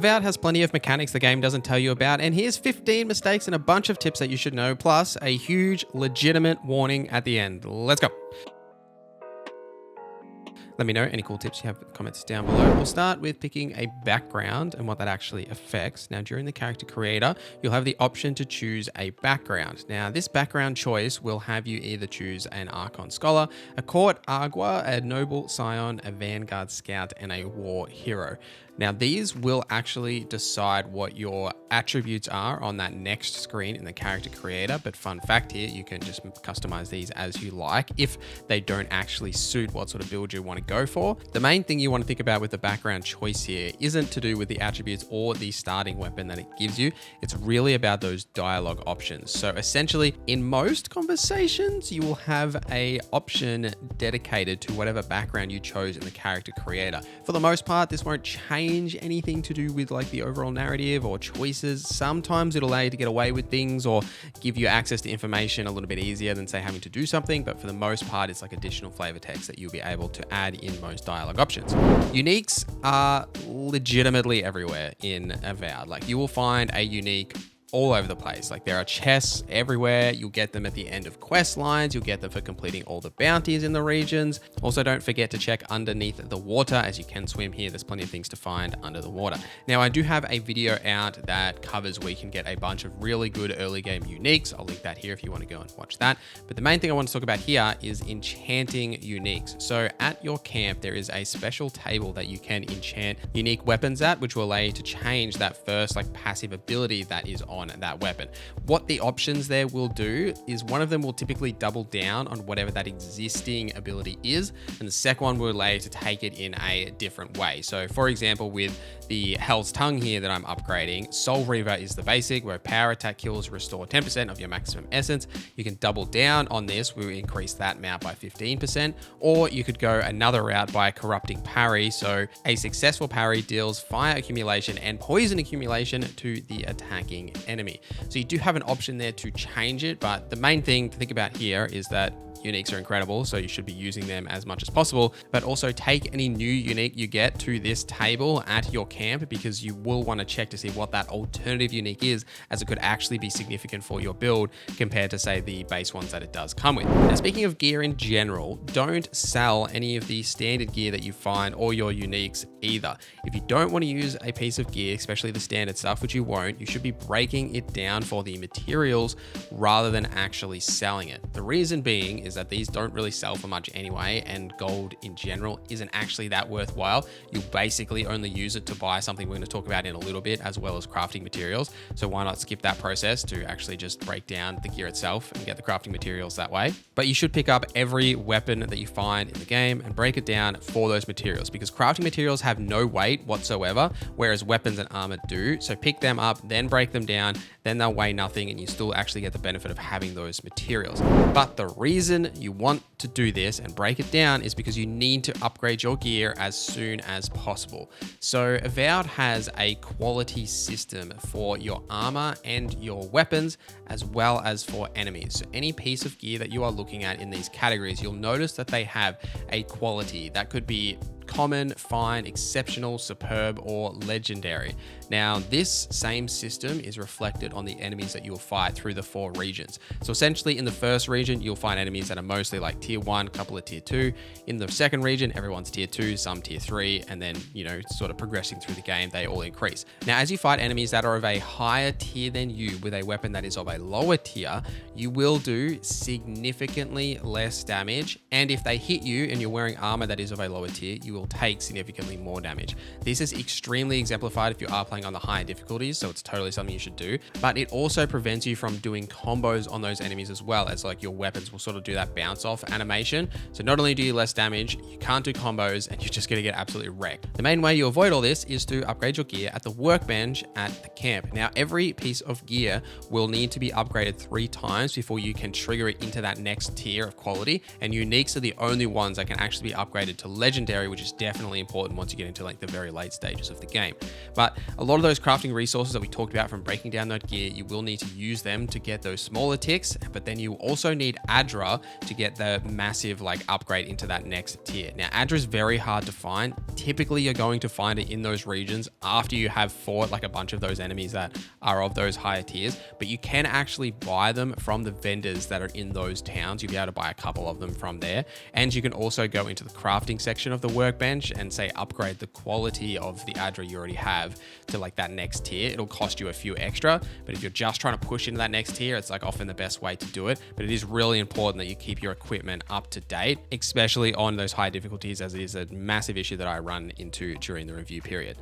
Avowed has plenty of mechanics the game doesn't tell you about, and here's 15 mistakes and a bunch of tips that you should know, plus a huge, legitimate warning at the end. Let's go. Let me know any cool tips you have in the comments down below. We'll start with picking a background and what that actually affects. Now, during the character creator, you'll have the option to choose a background. Now, this background choice will have you either choose an Archon Scholar, a Court Agua, a Noble Scion, a Vanguard Scout, and a War Hero. Now, these will actually decide what your attributes are on that next screen in the character creator. But fun fact here, you can just customize these as you like if they don't actually suit what sort of build you want to go for. The main thing you want to think about with the background choice here isn't to do with the attributes or the starting weapon that it gives you. It's really about those dialogue options. So essentially, in most conversations, you will have a option dedicated to whatever background you chose in the character creator. For the most part, this won't change anything to do with like the overall narrative or choices. Sometimes it'll allow you to get away with things or give you access to information a little bit easier than say having to do something, but for the most part it's like additional flavor text that you'll be able to add in most dialogue options. Uniques are legitimately everywhere in Avowed. Like you will find a unique all over the place. Like there are chests everywhere. You'll get them at the end of quest lines. You'll get them for completing all the bounties in the regions. Also, don't forget to check underneath the water as you can swim here. There's plenty of things to find under the water. Now, I do have a video out that covers where you can get a bunch of really good early game uniques. I'll link that here if you want to go and watch that. But the main thing I want to talk about here is enchanting uniques. So at your camp, there is a special table that you can enchant unique weapons at, which will allow you to change that first like passive ability that is on that weapon. What the options there will do is one of them will typically double down on whatever that existing ability is, and the second one will allow you to take it in a different way. So for example, with the Hell's Tongue here that I'm upgrading, Soul Reaver is the basic, where power attack kills restore 10% of your maximum essence. You can double down on this, we'll increase that amount by 15%, or you could go another route by corrupting parry. So a successful parry deals fire accumulation and poison accumulation to the attacking enemy. So you do have an option there to change it, but the main thing to think about here is that uniques are incredible, so you should be using them as much as possible, but also take any new unique you get to this table at your camp, because you will want to check to see what that alternative unique is, as it could actually be significant for your build compared to say the base ones that it does come with. Now, speaking of gear in general, don't sell any of the standard gear that you find or your uniques either. If you don't want to use a piece of gear, especially the standard stuff, which you won't, you should be breaking it down for the materials rather than actually selling it. The reason being is that these don't really sell for much anyway, and gold in general isn't actually that worthwhile. You'll basically only use it to buy something we're going to talk about in a little bit, as well as crafting materials. So why not skip that process to actually just break down the gear itself and get the crafting materials that way? But you should pick up every weapon that you find in the game and break it down for those materials, because crafting materials have no weight whatsoever, whereas weapons and armor do. So pick them up, then break them down, then they'll weigh nothing, and you still actually get the benefit of having those materials. But the reason you want to do this and break it down is because you need to upgrade your gear as soon as possible. So Avowed has a quality system for your armor and your weapons, as well as for enemies. So any piece of gear that you are looking at in these categories, you'll notice that they have a quality that could be common, fine, exceptional, superb, or legendary. Now, this same system is reflected on the enemies that you'll fight through the 4 regions. So essentially in the first region, you'll find enemies that are mostly like tier 1, couple of tier 2. In the second region, everyone's tier 2, some tier 3, and then, sort of progressing through the game, they all increase. Now, as you fight enemies that are of a higher tier than you with a weapon that is of a lower tier, you will do significantly less damage. And if they hit you and you're wearing armor that is of a lower tier, you will take significantly more damage. This is extremely exemplified if you are playing on the higher difficulties, so it's totally something you should do. But it also prevents you from doing combos on those enemies, as well as like your weapons will sort of do that bounce off animation. So not only do you less damage, you can't do combos, and you're just going to get absolutely wrecked. The main way you avoid all this is to upgrade your gear at the workbench at the camp. Now, every piece of gear will need to be upgraded 3 times before you can trigger it into that next tier of quality, and uniques are the only ones that can actually be upgraded to legendary, which is is definitely important once you get into like the very late stages of the game. But a lot of those crafting resources that we talked about from breaking down that gear, you will need to use them to get those smaller ticks, but then you also need Adra to get the massive like upgrade into that next tier. Now, Adra is very hard to find. Typically, you're going to find it in those regions after you have fought like a bunch of those enemies that are of those higher tiers, but you can actually buy them from the vendors that are in those towns. You'll be able to buy a couple of them from there. And you can also go into the crafting section of the workbench and say upgrade the quality of the Adra you already have to like that next tier. It'll cost you a few extra, but if you're just trying to push into that next tier, it's like often the best way to do it. But it is really important that you keep your equipment up to date, especially on those high difficulties, as it is a massive issue that I run into during the review period.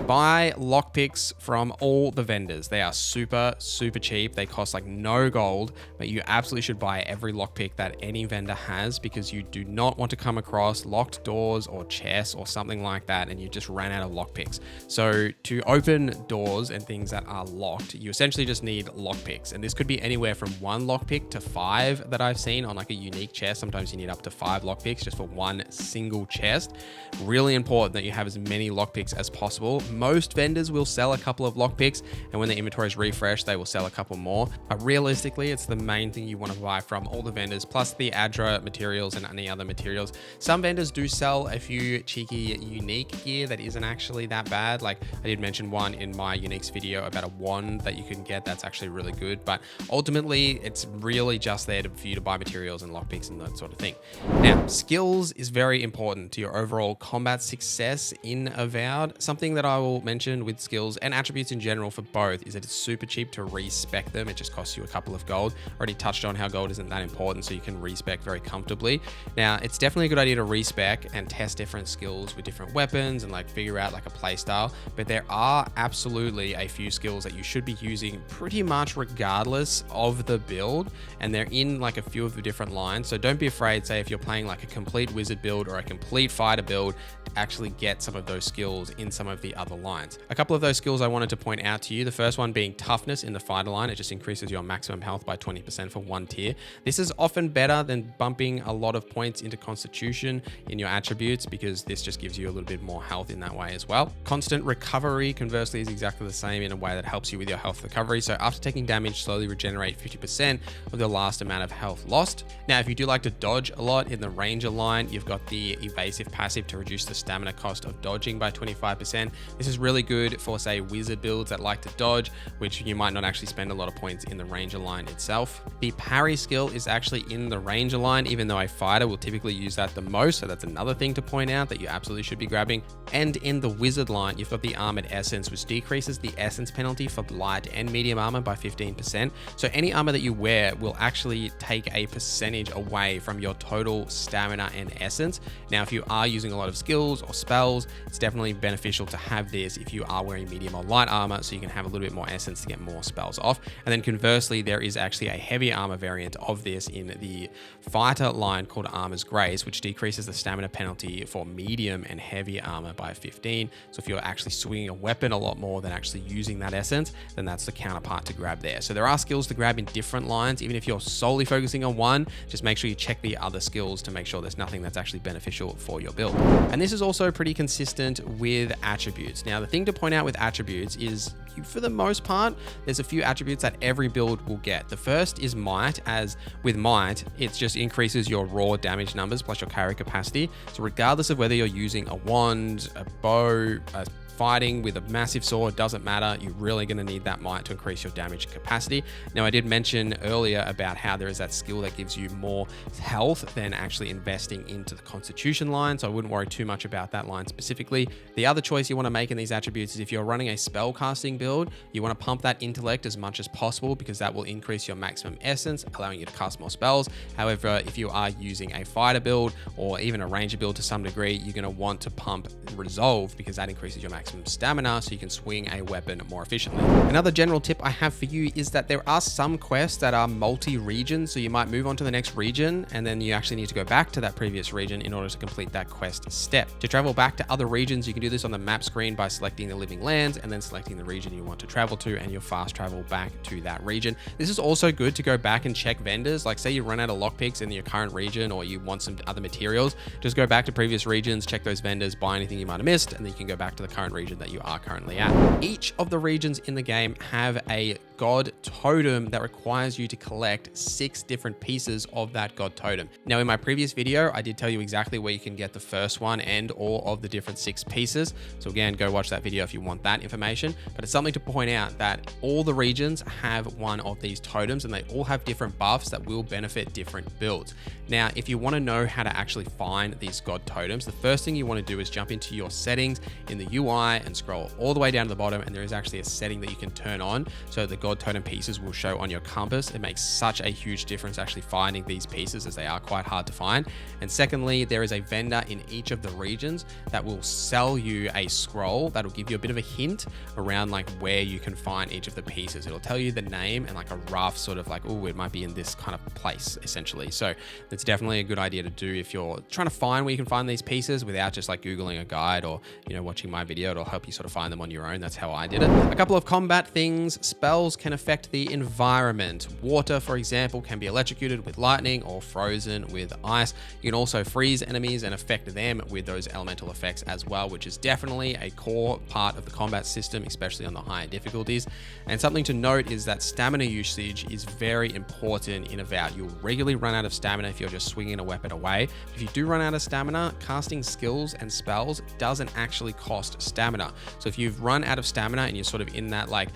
Buy lockpicks from all the vendors. They are super cheap. They cost like no gold, but you absolutely should buy every lockpick that any vendor has, because you do not want to come across locked doors or chests or something like that and you just ran out of lockpicks. So to open doors and things that are locked, you essentially just need lockpicks, and this could be anywhere from 1 lockpick to 5 that I've seen on like a unique chest. Sometimes you need up to 5 lockpicks just for one single chest. Really important that you have as many lockpicks as possible. Most vendors will sell a couple of lockpicks, and when the inventory is refreshed, they will sell a couple more. But realistically, it's the main thing you want to buy from all the vendors, plus the Adra materials and any other materials. Some vendors do sell a few cheeky unique gear that isn't actually that bad. Like I did mention one in my uniques video about a wand that you can get that's actually really good, but ultimately it's really just there for you to buy materials and lockpicks and that sort of thing. Now, skills is very important to your overall combat success in Avowed. Something that I will mention with skills and attributes in general for both is that it's super cheap to respec them. It just costs you a couple of gold. Already touched on how gold isn't that important, so you can respec very comfortably. Now, it's definitely a good idea to respec and test different skills with different weapons and like figure out like a play style, but there are absolutely a few skills that you should be using pretty much regardless of the build, and they're in like a few of the different lines. So don't be afraid, say if you're playing like a complete wizard build or a complete fighter build, to actually get some of those skills in some of the other lines. A couple of those skills I wanted to point out to you. The first one being toughness in the fighter line. It just increases your maximum health by 20% for 1 tier. This is often better than bumping a lot of points into constitution in your attributes, because this just gives you a little bit more health in that way as well. Constant recovery, conversely, is exactly the same in a way that helps you with your health recovery. So after taking damage, slowly regenerate 50% of the last amount of health lost. Now, if you do like to dodge a lot in the ranger line, you've got the evasive passive to reduce the stamina cost of dodging by 25%. This is really good for, say, wizard builds that like to dodge, which you might not actually spend a lot of points in the ranger line itself. The parry skill is actually in the ranger line, even though a fighter will typically use that the most. So that's another thing to point out that you absolutely should be grabbing. And in the wizard line, you've got the armored essence, which decreases the essence penalty for light and medium armor by 15%. So any armor that you wear will actually take a percentage away from your total stamina and essence. Now, if you are using a lot of skills or spells, it's definitely beneficial to have this if you are wearing medium or light armor, so you can have a little bit more essence to get more spells off. And then conversely, there is actually a heavy armor variant of this in the fighter line called Armor's Grace, which decreases the stamina penalty for medium and heavy armor by 15. So if you're actually swinging a weapon a lot more than actually using that essence, then that's the counterpart to grab there. So there are skills to grab in different lines. Even if you're solely focusing on one, just make sure you check the other skills to make sure there's nothing that's actually beneficial for your build. And this is also pretty consistent with attributes. Now, the thing to point out with attributes is, for the most part, there's a few attributes that every build will get. The first is might, as with might, it just increases your raw damage numbers plus your carry capacity. So regardless of whether you're using a wand, a bow, a fighting with a massive sword, doesn't matter. You're really going to need that might to increase your damage capacity. Now, I did mention earlier about how there is that skill that gives you more health than actually investing into the constitution line, so I wouldn't worry too much about that line specifically. The other choice you want to make in these attributes is if you're running a spell casting build, you want to pump that intellect as much as possible, because that will increase your maximum essence, allowing you to cast more spells. However, if you are using a fighter build or even a ranger build to some degree, you're going to want to pump resolve, because that increases your maximum maximum stamina so you can swing a weapon more efficiently. Another general tip I have for you is that there are some quests that are multi-region, so you might move on to the next region and then you actually need to go back to that previous region in order to complete that quest step. To travel back to other regions, you can do this on the map screen by selecting the living lands and then selecting the region you want to travel to, and you'll fast travel back to that region. This is also good to go back and check vendors. Like say you run out of lockpicks in your current region or you want some other materials, just go back to previous regions, check those vendors, buy anything you might have missed, and then you can go back to the current region that you are currently at. Each of the regions in the game have a god totem that requires you to collect 6 different pieces of that god totem. Now in my previous video, I did tell you exactly where you can get the first one and all of the different 6 pieces. So again, go watch that video if you want that information. But it's something to point out that all the regions have one of these totems and they all have different buffs that will benefit different builds. Now, if you want to know how to actually find these god totems, the first thing you want to do is jump into your settings in the UI and scroll all the way down to the bottom, and there is actually a setting that you can turn on so the god totem pieces will show on your compass. It makes such a huge difference actually finding these pieces, as they are quite hard to find. And secondly, there is a vendor in each of the regions that will sell you a scroll that'll give you a bit of a hint around like where you can find each of the pieces. It'll tell you the name and like a rough sort of like, oh, it might be in this kind of place essentially. So it's definitely a good idea to do if you're trying to find where you can find these pieces without just like Googling a guide or, you know, watching my video. It'll help you sort of find them on your own. That's how I did it. A couple of combat things. Spells can affect the environment. Water, for example, can be electrocuted with lightning or frozen with ice. You can also freeze enemies and affect them with those elemental effects as well, which is definitely a core part of the combat system, especially on the higher difficulties. And something to note is that stamina usage is very important in Avowed. You'll regularly run out of stamina if you're just swinging a weapon away. If you do run out of stamina, casting skills and spells doesn't actually cost stamina. So if you've run out of stamina and you're sort of in that like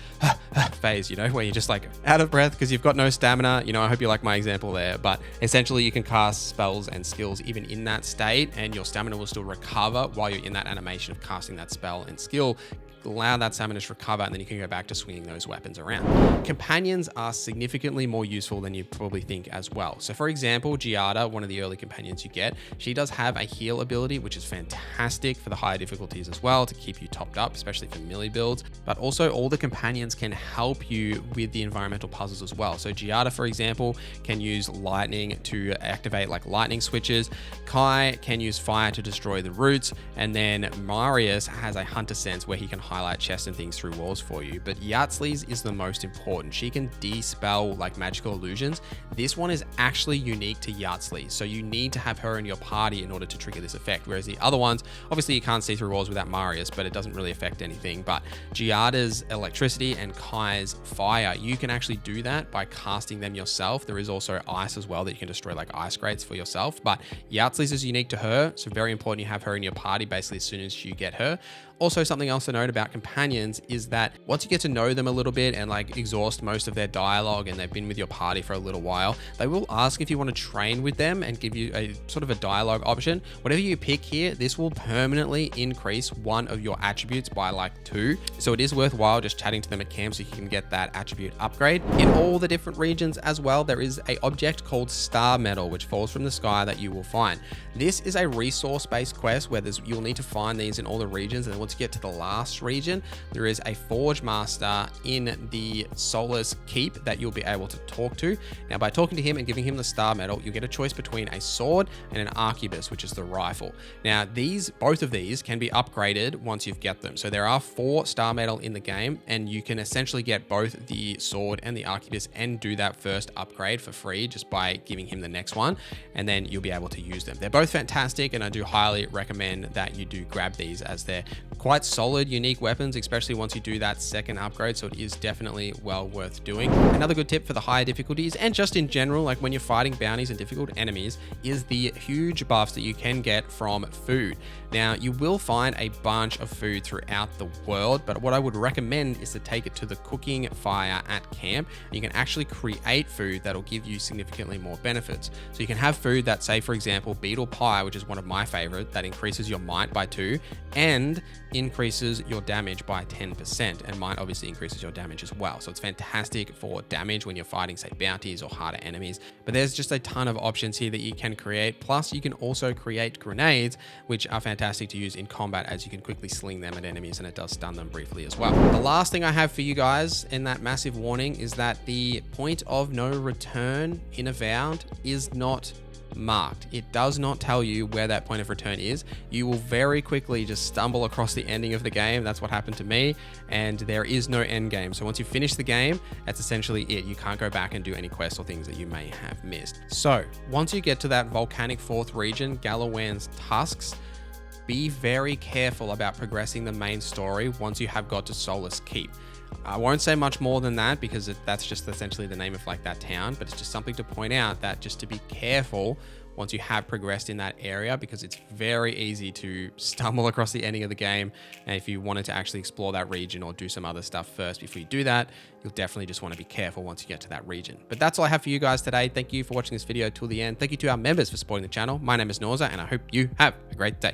phase, you know, where you're just like out of breath because you've got no stamina, you know, I hope you like my example there, but essentially you can cast spells and skills even in that state and your stamina will still recover while you're in that animation of casting that spell and skill. Allow that stamina to recover, and then you can go back to swinging those weapons around. Companions are significantly more useful than you probably think as well. So for example, Giada, one of the early companions you get, she does have a heal ability, which is fantastic for the higher difficulties as well to keep you topped up, especially for melee builds. But also all the companions can help you with the environmental puzzles as well. So Giada, for example, can use lightning to activate like lightning switches. Kai can use fire to destroy the roots. And then Marius has a hunter sense where he can highlight chests and things through walls for you. But Yahtzlee's is the most important. She can dispel like magical illusions. This one is actually unique to Yahtzlee, so you need to have her in your party in order to trigger this effect. Whereas the other ones, obviously you can't see through walls without Marius, but it doesn't really affect anything. But Giada's electricity and Kai's fire, you can actually do that by casting them yourself. There is also ice as well that you can destroy like ice grates for yourself. But Yahtzlee's is unique to her, so very important you have her in your party basically as soon as you get her. Also, something else to note about companions is that once you get to know them a little bit and like exhaust most of their dialogue and they've been with your party for a little while, they will ask if you want to train with them and give you a sort of a dialogue option. Whatever you pick here, this will permanently increase one of your attributes by like 2. So it is worthwhile just chatting to them at camp so you can get that attribute upgrade. In all the different regions as well, there is an object called Star Metal, which falls from the sky that you will find. This is a resource-based quest where you'll need to find these in all the regions, and once you get to the last region, there is a Forge Master in the Solace Keep that you'll be able to talk to. Now, by talking to him and giving him the Star Metal, you'll get a choice between a sword and an arquebus, which is the rifle. Now, both of these can be upgraded once you get them. So there are 4 Star Metal in the game, and you can essentially get both the sword and the arquebus and do that first upgrade for free just by giving him the next one, and then you'll be able to use them. They're both fantastic, and I do highly recommend that you do grab these as they're quite solid, unique weapons, especially once you do that second upgrade. So it is definitely well worth doing. Another good tip for the higher difficulties and just in general, like when you're fighting bounties and difficult enemies, is the huge buffs that you can get from food. Now, you will find a bunch of food throughout the world, but what I would recommend is to take it to the cooking fire at camp. And you can actually create food that'll give you significantly more benefits. So you can have food that, say, for example, beetle pie, which is one of my favorite, that increases your might by 2 and increases your damage by 10%, and mine obviously increases your damage as well. So it's fantastic for damage when you're fighting, say, bounties or harder enemies. But there's just a ton of options here that you can create. Plus, you can also create grenades, which are fantastic to use in combat, as you can quickly sling them at enemies, and it does stun them briefly as well. The last thing I have for you guys in that massive warning is that the point of no return in Avowed is not marked. It does not tell you where that point of return is. You will very quickly just stumble across the ending of the game. That's what happened to me, and there is no end game. So once you finish the game, that's essentially it. You can't go back and do any quests or things that you may have missed. So once you get to that volcanic 4th region, Galawan's Tusks, be very careful about progressing the main story once you have got to Solace Keep. I won't say much more than that because that's just essentially the name of like that town, but it's just something to point out that just to be careful once you have progressed in that area, because it's very easy to stumble across the ending of the game. And if you wanted to actually explore that region or do some other stuff first before you do that, you'll definitely just want to be careful once you get to that region. But that's all I have for you guys today. Thank you for watching this video till the end. Thank you to our members for supporting the channel. My name is Norza, and I hope you have a great day.